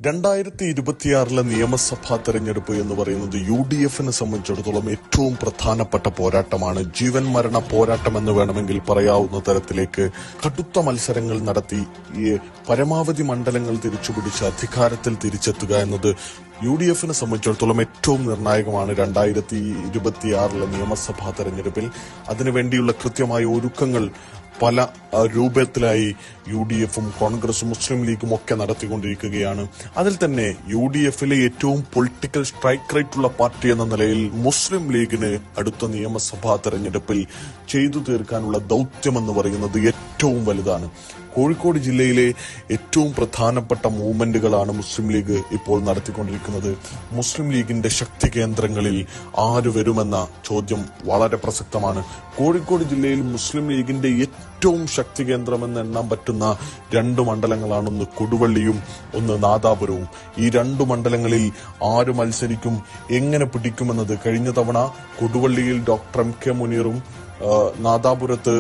2026 നിയമസഭാ തെരഞ്ഞെടുപ്പ് എന്ന് പറയുന്നത് UDFനെ സംബന്ധിച്ചിടത്തോളം ഏറ്റവും പ്രധാനപ്പെട്ട പോരാട്ടമാണ്. ജീവൻ മരണ പോരാട്ടം എന്ന് വേണമെങ്കിൽ പറയാവുന്ന തരത്തിലേക്ക് കടുത്ത മത്സരങ്ങൾ നടത്തി ഈ പരമാവധി മണ്ഡലങ്ങൾ തിരിച്ചുപിടിച്ച് അധികാരത്തിൽ തിരിച്ചെത്തുക എന്നത് UDFനെ സംബന്ധിച്ചിടത്തോളം ഏറ്റവും നിർണായകമാണ്. 2026 നിയമസഭാ തെരഞ്ഞെടുപ്പിൽ അതിനുവേണ്ടിയുള്ള കൃത്യമായ ഒരുക്കങ്ങൾ പല രൂപത്തിലായി UDFും കോൺഗ്രസും മുസ്ലിം ലീഗും ഒക്കെ നടത്തിക്കൊണ്ടിരിക്കുകയാണ്. അതിൽ തന്നെ UDFിലെ ഏറ്റവും പൊളിറ്റിക്കൽ സ്ട്രൈക്ക് റേറ്റുള്ള പാർട്ടി എന്ന നിലയിൽ മുസ്ലിം ലീഗിന് അടുത്ത നിയമസഭാ തെരഞ്ഞെടുപ്പിൽ ചെയ്തു തീർക്കാനുള്ള ദൗത്യമെന്ന് പറയുന്നത് ഏറ്റവും വലുതാണ്. കോഴിക്കോട് ജില്ലയിലെ ഏറ്റവും പ്രധാനപ്പെട്ട മൂവ്മെന്റുകളാണ് മുസ്ലിം ലീഗ് ഇപ്പോൾ നടത്തിക്കൊണ്ടിരിക്കുന്നത്. മുസ്ലിം ലീഗിന്റെ ശക്തി കേന്ദ്രങ്ങളിൽ ആര് വരുമെന്ന ചോദ്യം വളരെ പ്രസക്തമാണ്. കോഴിക്കോട് ജില്ലയിൽ മുസ്ലിം ലീഗിന്റെ ഏറ്റവും ശക്തി കേന്ദ്രമെന്ന് എണ്ണാൻ പറ്റുന്ന 2 മണ്ഡലങ്ങളാണ്, ഒന്ന് കൊടുവള്ളിയും ഒന്ന് നാദാപുരവും. ഈ 2 മണ്ഡലങ്ങളിൽ ആര് മത്സരിക്കും, എങ്ങനെ പിടിക്കുമെന്നത് കഴിഞ്ഞ തവണ കൊടുവള്ളിയിൽ ഡോക്ടർ MK മുനീറും നാദാപുരത്ത്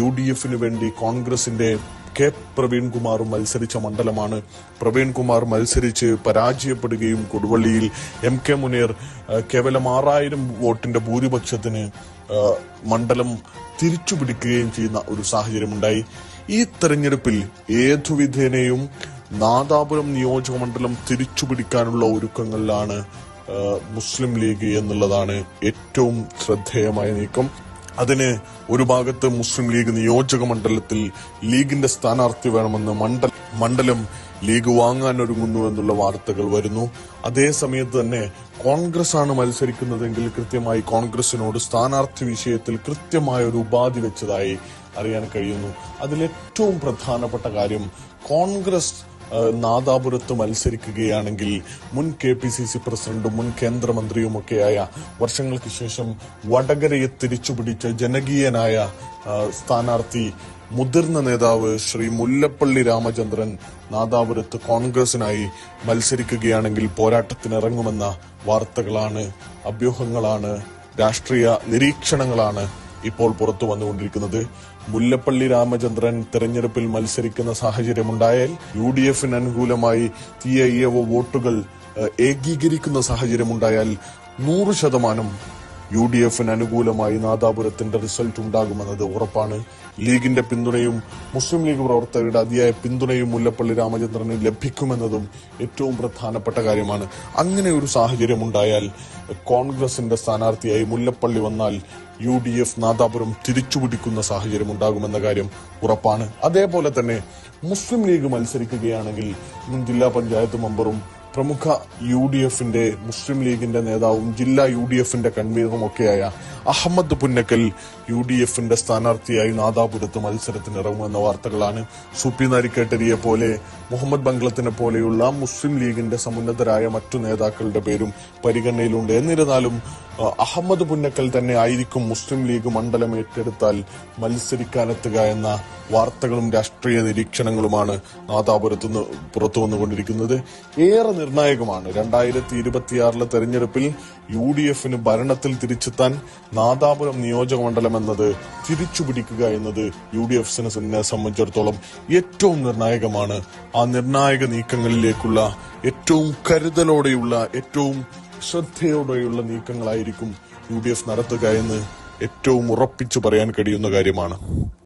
UDFിന് വേണ്ടി കോൺഗ്രസിന്റെ K പ്രവീൺകുമാറും മത്സരിച്ച മണ്ഡലമാണ്. പ്രവീൺകുമാർ മത്സരിച്ച് പരാജയപ്പെടുകയും കൊടുവള്ളിയിൽ MK മുനീർ കേവലം 6000 വോട്ടിന്റെ ഭൂരിപക്ഷത്തിന് മണ്ഡലം തിരിച്ചുപിടിക്കുകയും ചെയ്യുന്ന ഒരു സാഹചര്യമുണ്ടായി. ഈ തെരഞ്ഞെടുപ്പിൽ ഏതുവിധേനയും നാദാപുരം നിയോജക മണ്ഡലം തിരിച്ചുപിടിക്കാനുള്ള ഒരുക്കങ്ങളിലാണ് മുസ്ലിം ലീഗ് എന്നുള്ളതാണ് ഏറ്റവും ശ്രദ്ധേയമായ നീക്കം. അതിന് ഒരു ഭാഗത്ത് മുസ്ലിം ലീഗ് നിയോജക മണ്ഡലത്തിൽ ലീഗിന്റെ സ്ഥാനാർത്ഥി വേണമെന്ന് മണ്ഡലം ലീഗ് വാങ്ങാൻ ഒരുങ്ങുന്നു എന്നുള്ള വാർത്തകൾ വരുന്നു. അതേ സമയത്ത് തന്നെ കോൺഗ്രസ് ആണ് മത്സരിക്കുന്നതെങ്കിൽ കൃത്യമായി കോൺഗ്രസിനോട് സ്ഥാനാർത്ഥി വിഷയത്തിൽ കൃത്യമായ ഒരു ഉപാധി വെച്ചതായി അറിയാൻ കഴിയുന്നു. അതിലേറ്റവും പ്രധാനപ്പെട്ട കാര്യം, കോൺഗ്രസ് നാദാപുരത്ത് മത്സരിക്കുകയാണെങ്കിൽ മുൻ KPCC പ്രസിഡന്റും മുൻ കേന്ദ്രമന്ത്രിയുമൊക്കെയായ വർഷങ്ങൾക്ക് ശേഷം വടകരയെ തിരിച്ചുപിടിച്ച ജനകീയനായ സ്ഥാനാർത്ഥി മുതിർന്ന നേതാവ് ശ്രീ മുല്ലപ്പള്ളി രാമചന്ദ്രൻ നാദാപുരത്ത് കോൺഗ്രസിനായി മത്സരിക്കുകയാണെങ്കിൽ പോരാട്ടത്തിനിറങ്ങുമെന്ന വാർത്തകളാണ്, അഭ്യൂഹങ്ങളാണ്, രാഷ്ട്രീയ നിരീക്ഷണങ്ങളാണ് ഇപ്പോൾ പുറത്തു വന്നുകൊണ്ടിരിക്കുന്നത്. മുല്ലപ്പള്ളി രാമചന്ദ്രൻ തെരഞ്ഞെടുപ്പിൽ മത്സരിക്കുന്ന സാഹചര്യമുണ്ടായാൽ UDFിന് അനുകൂലമായി TIA വോട്ടുകൾ ഏകീകരിക്കുന്ന സാഹചര്യമുണ്ടായാൽ 100% UDFിന് അനുകൂലമായി നാദാപുരത്തിന്റെ റിസൾട്ട് ഉണ്ടാകുമെന്നത് ഉറപ്പാണ്. ലീഗിന്റെ പിന്തുണയും മുസ്ലിം ലീഗ് പ്രവർത്തകരുടെ അതിയായ പിന്തുണയും മുല്ലപ്പള്ളി രാമചന്ദ്രന് ലഭിക്കുമെന്നതും ഏറ്റവും പ്രധാനപ്പെട്ട കാര്യമാണ്. അങ്ങനെ ഒരു സാഹചര്യം ഉണ്ടായാൽ കോൺഗ്രസിന്റെ സ്ഥാനാർത്ഥിയായി മുല്ലപ്പള്ളി വന്നാൽ UDF നാദാപുരം തിരിച്ചുപിടിക്കുന്ന സാഹചര്യം ഉണ്ടാകുമെന്ന കാര്യം ഉറപ്പാണ്. അതേപോലെ തന്നെ മുസ്ലിം ലീഗ് മത്സരിക്കുകയാണെങ്കിൽ മുൻ ജില്ലാ പഞ്ചായത്ത് മെമ്പറും പ്രമുഖ UDFിന്റെ മുസ്ലിം ലീഗിന്റെ നേതാവും ജില്ലാ UDFിന്റെ കൺവീനറും ഒക്കെയായ അഹമ്മദ് പുന്നക്കൽ UDFിന്റെ സ്ഥാനാർത്ഥിയായി നാദാപുരത്ത് മത്സരത്തിനിറങ്ങുമെന്ന വാർത്തകളാണ്. സുപ്പി നരിക്കേട്ടരിയെ പോലെ, മുഹമ്മദ് ബംഗ്ലത്തിനെ പോലെയുള്ള മുസ്ലിം ലീഗിന്റെ സമുന്നതരായ മറ്റു നേതാക്കളുടെ പേരും പരിഗണനയിലുണ്ട്. എന്നിരുന്നാലും അഹമ്മദ് പുന്നക്കൽ തന്നെ ആയിരിക്കും മുസ്ലിം ലീഗ് മണ്ഡലം ഏറ്റെടുത്താൽ മത്സരിക്കാനെത്തുക എന്ന വാർത്തകളും രാഷ്ട്രീയ നിരീക്ഷണങ്ങളുമാണ് നാദാപുരത്തുനിന്ന് പുറത്തു വന്നുകൊണ്ടിരിക്കുന്നത്. ഏറെ നിർണായകമാണ്. 2026 തെരഞ്ഞെടുപ്പിൽ UDFിന് ഭരണത്തിൽ തിരിച്ചെത്താൻ നാദാപുരം നിയോജക മണ്ഡലം എന്നത് തിരിച്ചുപിടിക്കുക എന്നത് UDFിനെ സംബന്ധിച്ചിടത്തോളം ഏറ്റവും നിർണായകമാണ്. ആ നിർണായക നീക്കങ്ങളിലേക്കുള്ള ഏറ്റവും കരുതലോടെയുള്ള, ഏറ്റവും ശ്രദ്ധയോടെയുള്ള നീക്കങ്ങളായിരിക്കും UDF നടത്തുക എന്ന് ഏറ്റവും ഉറപ്പിച്ചു പറയാൻ കഴിയുന്ന കാര്യമാണ്.